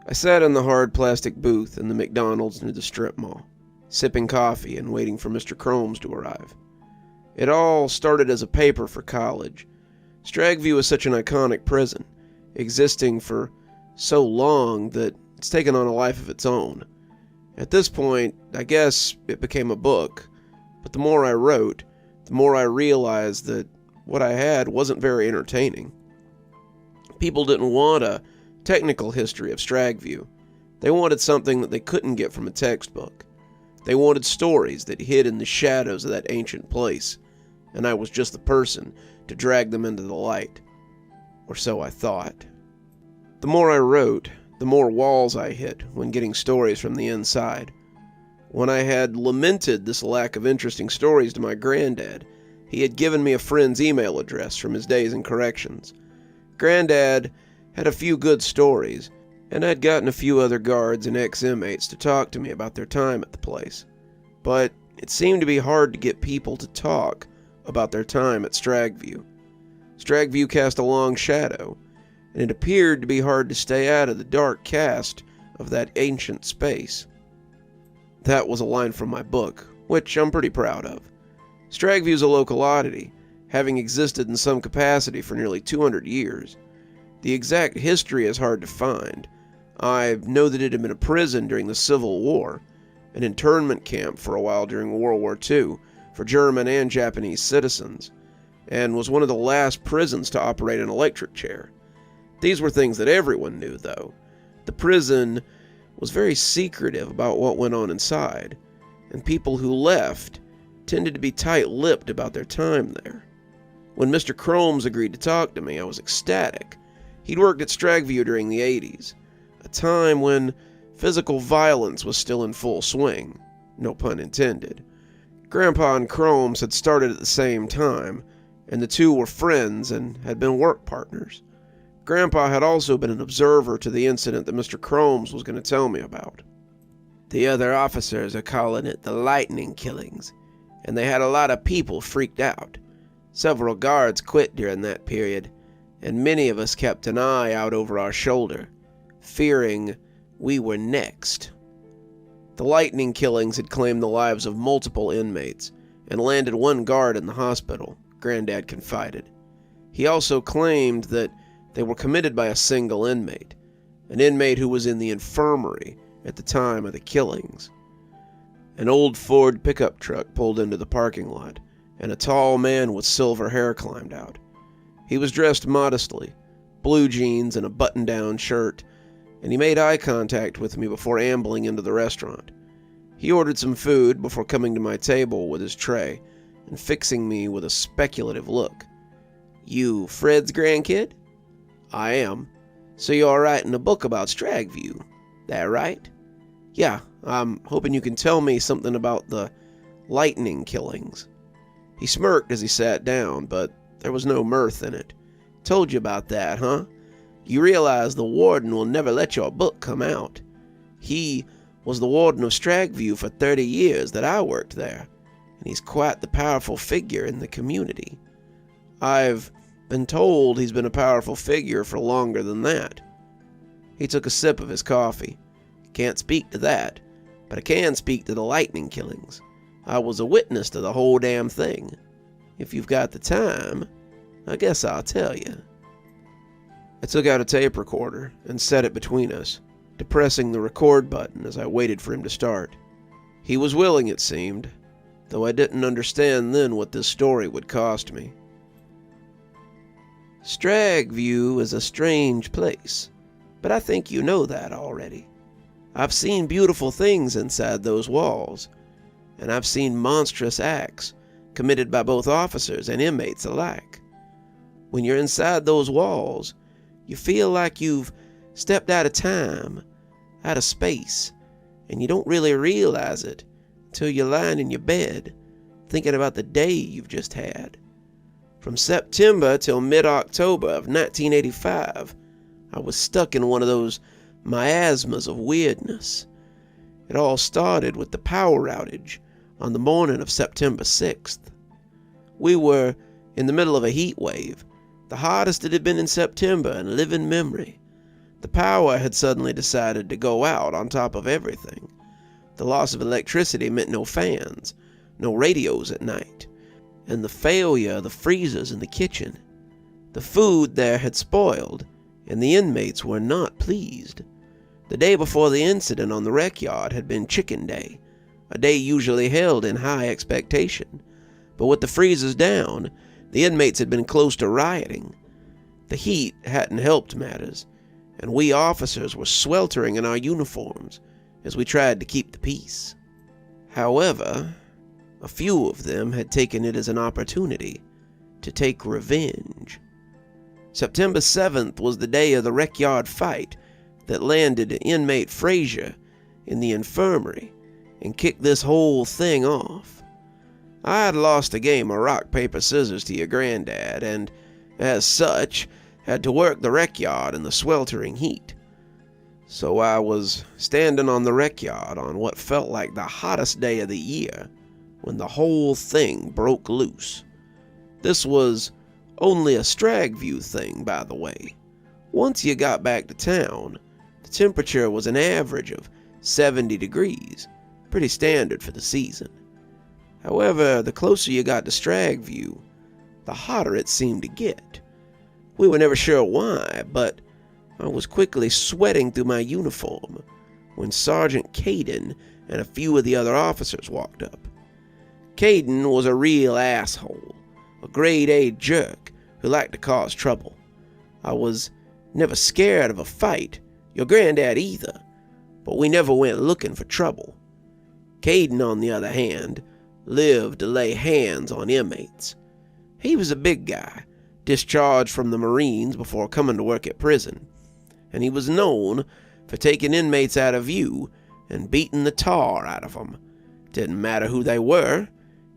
I sat in the hard plastic booth in the McDonald's near the strip mall, sipping coffee and waiting for Mr. Cromes to arrive. It all started as a paper for college. Stragview is such an iconic prison, existing for so long that it's taken on a life of its own. At this point, I guess it became a book, but the more I wrote, the more I realized that what I had wasn't very entertaining. People didn't want a technical history of Stragview. They wanted something that they couldn't get from a textbook. They wanted stories that hid in the shadows of that ancient place, and I was just the person to drag them into the light. Or so I thought. The more I wrote, the more walls I hit when getting stories from the inside. When I had lamented this lack of interesting stories to my granddad, he had given me a friend's email address from his days in corrections. Granddad had a few good stories, and I'd gotten a few other guards and ex-inmates to talk to me about their time at the place. But it seemed to be hard to get people to talk about their time at Stragview. Stragview cast a long shadow, and it appeared to be hard to stay out of the dark cast of that ancient space. That was a line from my book, which I'm pretty proud of. Stragview is a local oddity, having existed in some capacity for nearly 200 years. The exact history is hard to find. I know that it had been a prison during the Civil War, an internment camp for a while during World War II for German and Japanese citizens, and was one of the last prisons to operate an electric chair. These were things that everyone knew, though. The prison was very secretive about what went on inside, and people who left tended to be tight-lipped about their time there. When Mr. Cromes agreed to talk to me, I was ecstatic. He'd worked at Stragview during the 80s, a time when physical violence was still in full swing, no pun intended. Grandpa and Cromes had started at the same time, and the two were friends and had been work partners. Grandpa had also been an observer to the incident that Mr. Cromes was going to tell me about. The other officers are calling it the lightning killings, and they had a lot of people freaked out. Several guards quit during that period, and many of us kept an eye out over our shoulder, fearing we were next. The lightning killings had claimed the lives of multiple inmates, and landed one guard in the hospital, Granddad confided. He also claimed that they were committed by a single inmate, an inmate who was in the infirmary at the time of the killings. An old Ford pickup truck pulled into the parking lot, and a tall man with silver hair climbed out. He was dressed modestly, blue jeans and a button-down shirt, and he made eye contact with me before ambling into the restaurant. He ordered some food before coming to my table with his tray and fixing me with a speculative look. "You Fred's grandkid?" "I am. So you're writing a book about Stragview, that right?" "Yeah, I'm hoping you can tell me something about the lightning killings." He smirked as he sat down, but there was no mirth in it. "Told you about that, huh? You realize the warden will never let your book come out. He was the warden of Stragview for 30 years that I worked there, and he's quite the powerful figure in the community." "I've been told he's been a powerful figure for longer than that." He took a sip of his coffee. "Can't speak to that, but I can speak to the lightning killings. I was a witness to the whole damn thing. If you've got the time, I guess I'll tell you." I took out a tape recorder and set it between us, depressing the record button as I waited for him to start. He was willing, it seemed, though I didn't understand then what this story would cost me. "Stragview is a strange place, but I think you know that already. I've seen beautiful things inside those walls, and I've seen monstrous acts committed by both officers and inmates alike. When you're inside those walls, you feel like you've stepped out of time, out of space, and you don't really realize it until you're lying in your bed, thinking about the day you've just had. From September till mid-October of 1985, I was stuck in one of those miasmas of weirdness. It all started with the power outage on the morning of September 6th. We were in the middle of a heat wave, the hottest it had been in September in living memory. The power had suddenly decided to go out on top of everything. The loss of electricity meant no fans, no radios at night, and the failure of the freezers in the kitchen. The food there had spoiled, and the inmates were not pleased. The day before the incident on the rec yard had been Chicken Day, a day usually held in high expectation. But with the freezers down, the inmates had been close to rioting. The heat hadn't helped matters, and we officers were sweltering in our uniforms as we tried to keep the peace. However, a few of them had taken it as an opportunity to take revenge. September 7th was the day of the rec yard fight that landed inmate Frazier in the infirmary and kicked this whole thing off. I had lost a game of rock, paper, scissors to your granddad, and, as such, had to work the rec yard in the sweltering heat. So I was standing on the rec yard on what felt like the hottest day of the year when the whole thing broke loose. This was only a Stragview thing, by the way. Once you got back to town, the temperature was an average of 70 degrees, pretty standard for the season. However, the closer you got to Stragview, the hotter it seemed to get. We were never sure why, but I was quickly sweating through my uniform when Sergeant Caden and a few of the other officers walked up. Caden was a real asshole, a grade A jerk who liked to cause trouble. I was never scared of a fight, your granddad either, but we never went looking for trouble. Caden, on the other hand, lived to lay hands on inmates. He was a big guy, discharged from the Marines before coming to work at prison, and he was known for taking inmates out of view and beating the tar out of them. Didn't matter who they were.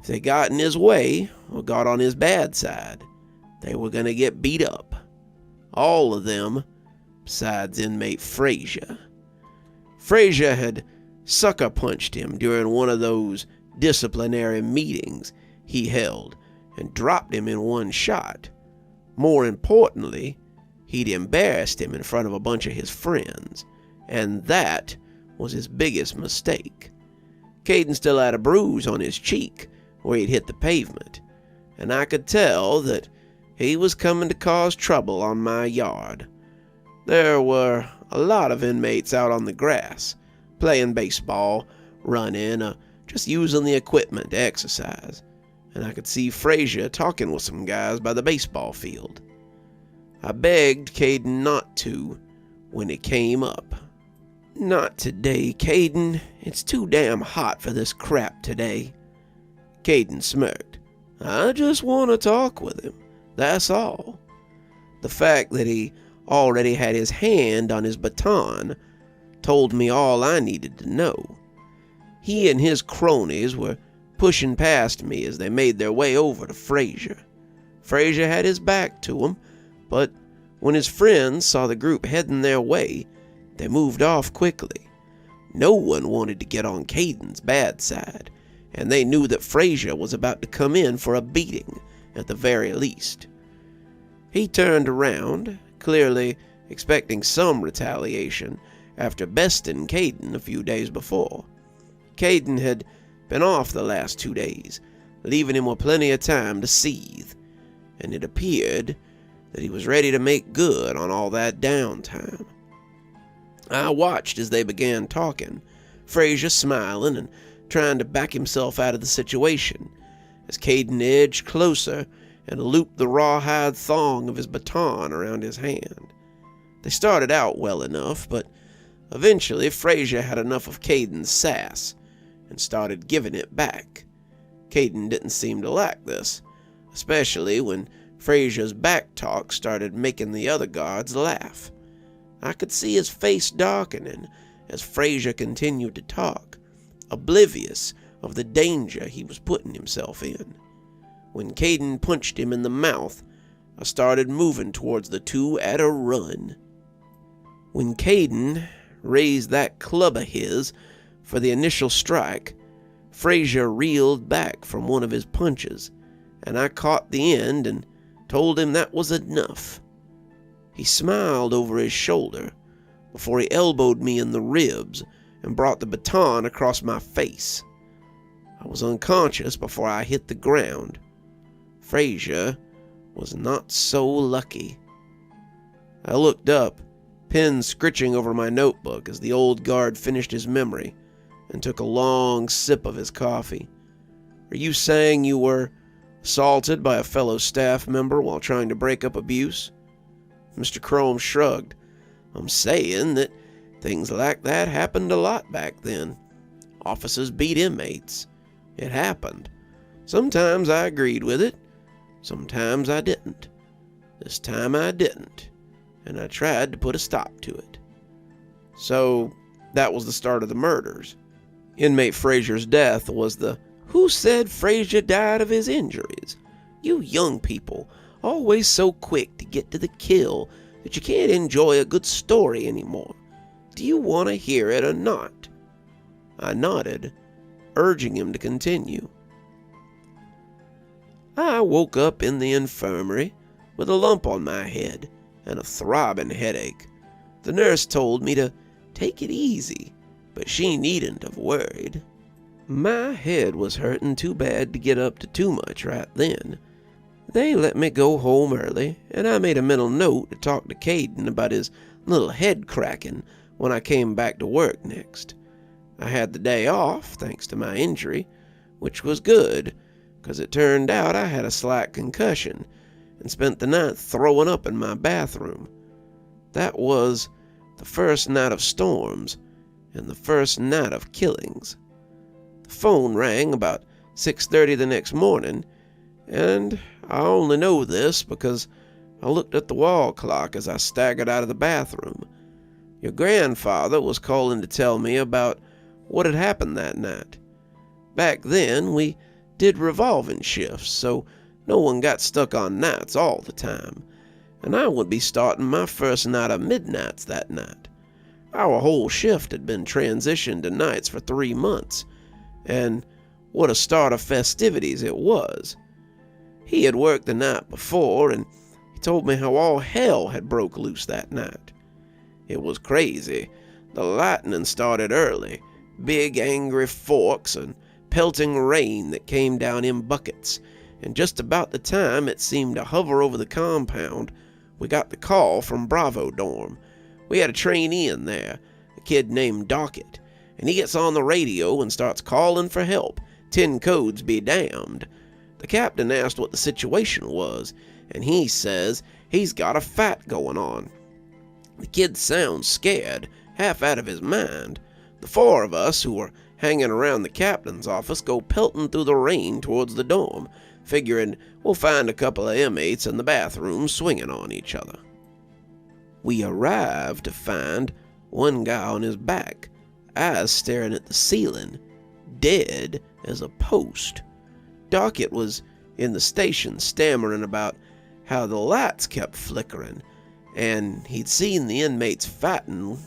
If they got in his way or got on his bad side, they were going to get beat up. All of them, besides inmate Frazier. Frazier had sucker punched him during one of those disciplinary meetings he held and dropped him in one shot. More importantly, he'd embarrassed him in front of a bunch of his friends, and that was his biggest mistake. Caden still had a bruise on his cheek where he'd hit the pavement, and I could tell that he was coming to cause trouble on my yard. There were a lot of inmates out on the grass, playing baseball, running, just using the equipment to exercise, and I could see Frazier talking with some guys by the baseball field. I begged Caden not to when it came up. "Not today, Caden. It's too damn hot for this crap today." Caden smirked. "I just want to talk with him, that's all." The fact that he already had his hand on his baton told me all I needed to know. He and his cronies were pushing past me as they made their way over to Frazier. Frazier had his back to him, but when his friends saw the group heading their way, they moved off quickly. No one wanted to get on Caden's bad side, and they knew that Frazier was about to come in for a beating, at the very least. He turned around, clearly expecting some retaliation after besting Caden a few days before. Caden had been off the last 2 days, leaving him with plenty of time to seethe, and it appeared that he was ready to make good on all that downtime. I watched as they began talking, Frazier smiling and trying to back himself out of the situation, as Caden edged closer and looped the rawhide thong of his baton around his hand. They started out well enough, but eventually Frazier had enough of Caden's sass and started giving it back. Caden didn't seem to like this, especially when Frazier's back talk started making the other guards laugh. I could see his face darkening as Frazier continued to talk, oblivious of the danger he was putting himself in. When Caden punched him in the mouth, I started moving towards the two at a run. When Caden raised that club of his for the initial strike, Frazier reeled back from one of his punches, and I caught the end and told him that was enough. He smiled over his shoulder, before he elbowed me in the ribs and brought the baton across my face. I was unconscious before I hit the ground. Frazier was not so lucky. I looked up, pen scritching over my notebook as the old guard finished his memory and took a long sip of his coffee. Are you saying you were assaulted by a fellow staff member while trying to break up abuse? Mr. Crome shrugged. I'm saying that things like that happened a lot back then. Officers beat inmates. It happened. Sometimes I agreed with it. Sometimes I didn't. This time I didn't, and I tried to put a stop to it. So that was the start of the murders. Inmate Frazier's death was the "Who said Frazier died of his injuries? You young people, always so quick to get to the kill that you can't enjoy a good story anymore. Do you want to hear it or not?" I nodded, urging him to continue. I woke up in the infirmary with a lump on my head and a throbbing headache. The nurse told me to take it easy, but she needn't have worried. My head was hurting too bad to get up to too much right then. They let me go home early, and I made a mental note to talk to Caden about his little head cracking when I came back to work next. I had the day off, thanks to my injury, which was good, because it turned out I had a slight concussion and spent the night throwing up in my bathroom. That was the first night of storms and the first night of killings. The phone rang about 6:30 the next morning, and I only know this because I looked at the wall clock as I staggered out of the bathroom. Your grandfather was calling to tell me about what had happened that night. Back then, we did revolving shifts, so no one got stuck on nights all the time, and I would be starting my first night of midnights that night. Our whole shift had been transitioned to nights for 3 months, and what a start of festivities it was. He had worked the night before, and he told me how all hell had broke loose that night. It was crazy. The lightning started early, big angry forks and pelting rain that came down in buckets, and just about the time it seemed to hover over the compound, we got the call from Bravo Dorm. We had a trainee in there, a kid named Dockett, and he gets on the radio and starts calling for help. 10 codes be damned. The captain asked what the situation was, and he says he's got a fight going on. The kid sounds scared, half out of his mind. The 4 of us who were hanging around the captain's office go pelting through the rain towards the dorm, figuring we'll find a couple of inmates in the bathroom swinging on each other. We arrived to find one guy on his back, eyes staring at the ceiling, dead as a post. Dockett was in the station stammering about how the lights kept flickering, and he'd seen the inmates fighting.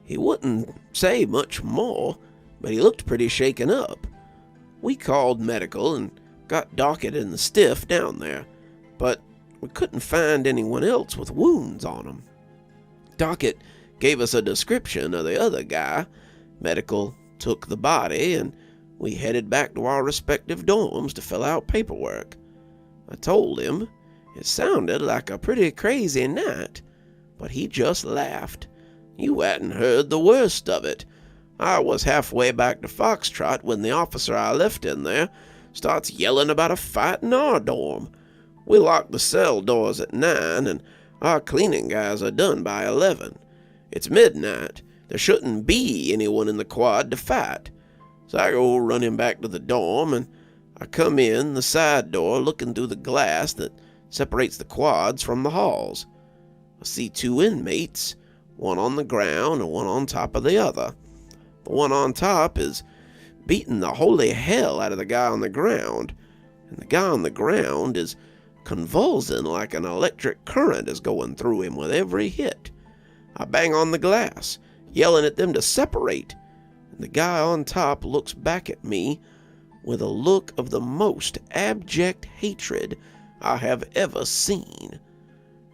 He wouldn't say much more, but he looked pretty shaken up. We called medical and got Dockett and the stiff down there, but we couldn't find anyone else with wounds on him. Dockett gave us a description of the other guy. Medical took the body, and we headed back to our respective dorms to fill out paperwork. I told him it sounded like a pretty crazy night, but he just laughed. You hadn't heard the worst of it. I was halfway back to Foxtrot when the officer I left in there starts yelling about a fight in our dorm. We lock the cell doors at 9, and our cleaning guys are done by 11. It's midnight. There shouldn't be anyone in the quad to fight. So I go running back to the dorm, and I come in the side door looking through the glass that separates the quads from the halls. I see 2 inmates, one on the ground and one on top of the other. The one on top is beating the holy hell out of the guy on the ground, and the guy on the ground is convulsing like an electric current is going through him with every hit. I bang on the glass, yelling at them to separate, and the guy on top looks back at me with a look of the most abject hatred I have ever seen.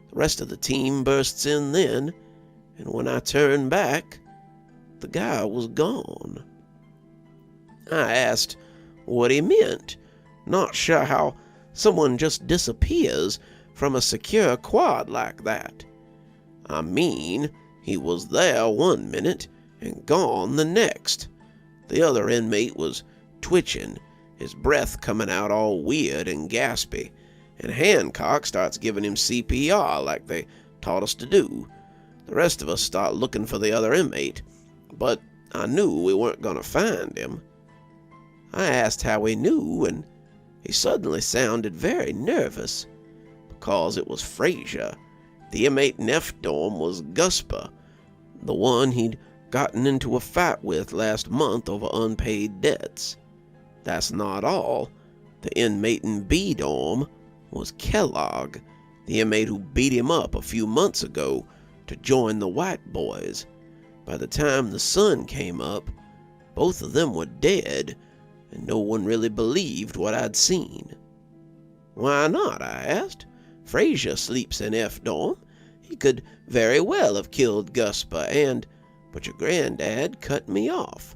The rest of the team bursts in then, and when I turned back, the guy was gone. I asked what he meant, not sure how someone just disappears from a secure quad like that. I mean, he was there one minute and gone the next. The other inmate was twitching, his breath coming out all weird and gaspy, and Hancock starts giving him CPR like they taught us to do. The rest of us start looking for the other inmate, but I knew we weren't going to find him. I asked how he knew, and he suddenly sounded very nervous, because it was Frazier. The inmate in F dorm was Gusper, the one he'd gotten into a fight with last month over unpaid debts. That's not all. The inmate in B dorm was Kellogg, the inmate who beat him up a few months ago to join the white boys. By the time the sun came up, both of them were dead, and no one really believed what I'd seen. Why not, I asked. Frazier sleeps in F dorm. He could very well have killed Gusper but your granddad cut me off.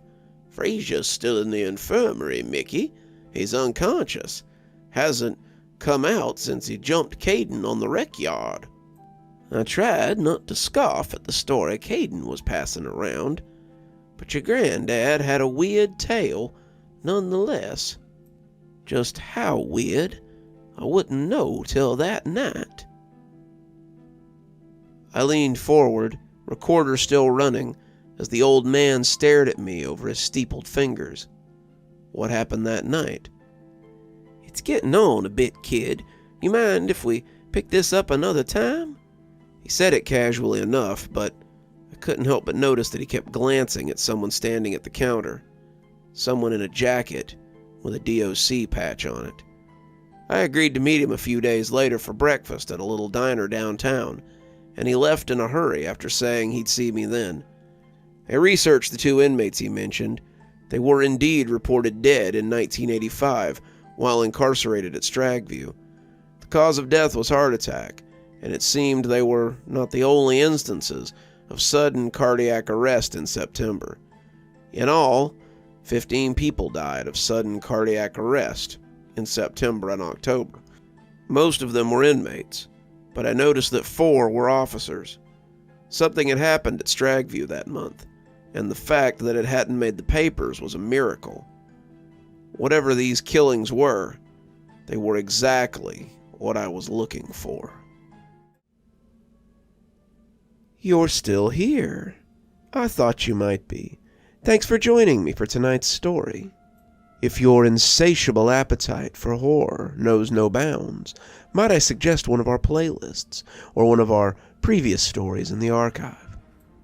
Frazier's still in the infirmary, Mickey. He's unconscious. Hasn't come out since he jumped Caden on the rec yard. I tried not to scoff at the story Caden was passing around, but your granddad had a weird tale nonetheless. Just how weird, I wouldn't know till that night. I leaned forward, recorder still running, as the old man stared at me over his steepled fingers. What happened that night? It's getting on a bit, kid. You mind if we pick this up another time? He said it casually enough, but I couldn't help but notice that he kept glancing at someone standing at the counter. Someone in a jacket with a DOC patch on it. I agreed to meet him a few days later for breakfast at a little diner downtown, and he left in a hurry after saying he'd see me then. I researched the two inmates he mentioned. They were indeed reported dead in 1985 while incarcerated at Stragview. The cause of death was heart attack, and it seemed they were not the only instances of sudden cardiac arrest in September. In all, 15 people died of sudden cardiac arrest in September and October. Most of them were inmates, but I noticed that 4 were officers. Something had happened at Stragview that month, and the fact that it hadn't made the papers was a miracle. Whatever these killings were, they were exactly what I was looking for. You're still here. I thought you might be. Thanks for joining me for tonight's story. If your insatiable appetite for horror knows no bounds, might I suggest one of our playlists, or one of our previous stories in the archive?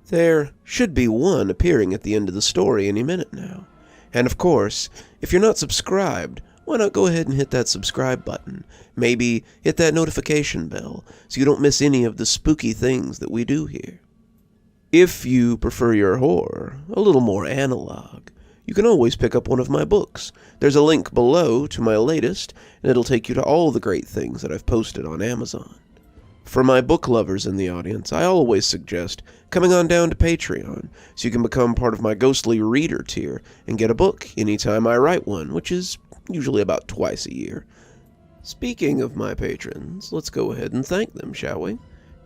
There should be one appearing at the end of the story any minute now. And of course, if you're not subscribed, why not go ahead and hit that subscribe button? Maybe hit that notification bell so you don't miss any of the spooky things that we do here. If you prefer your horror a little more analog, you can always pick up one of my books. There's a link below to my latest, and it'll take you to all the great things that I've posted on Amazon. For my book lovers in the audience, I always suggest coming on down to Patreon so you can become part of my ghostly reader tier and get a book anytime I write one, which is usually about twice a year. Speaking of my patrons, let's go ahead and thank them, shall we?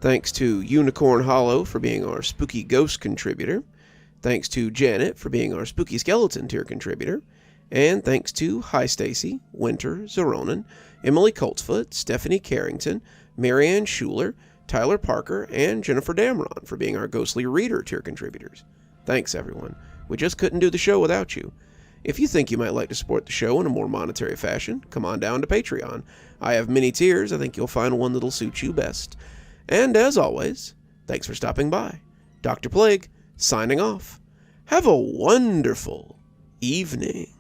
Thanks to Unicorn Hollow for being our spooky ghost contributor. Thanks to Janet for being our spooky skeleton tier contributor. And thanks to Hi Stacy, Winter, Xaronan, Emily Coltsfoot, Stephanie Carrington, Marianne Schuler, Tyler Parker, and Jennifer Damron for being our ghostly reader tier contributors. Thanks, everyone. We just couldn't do the show without you. If you think you might like to support the show in a more monetary fashion, come on down to Patreon. I have many tiers. I think you'll find one that'll suit you best. And as always, thanks for stopping by. Dr. Plague, signing off. Have a wonderful evening.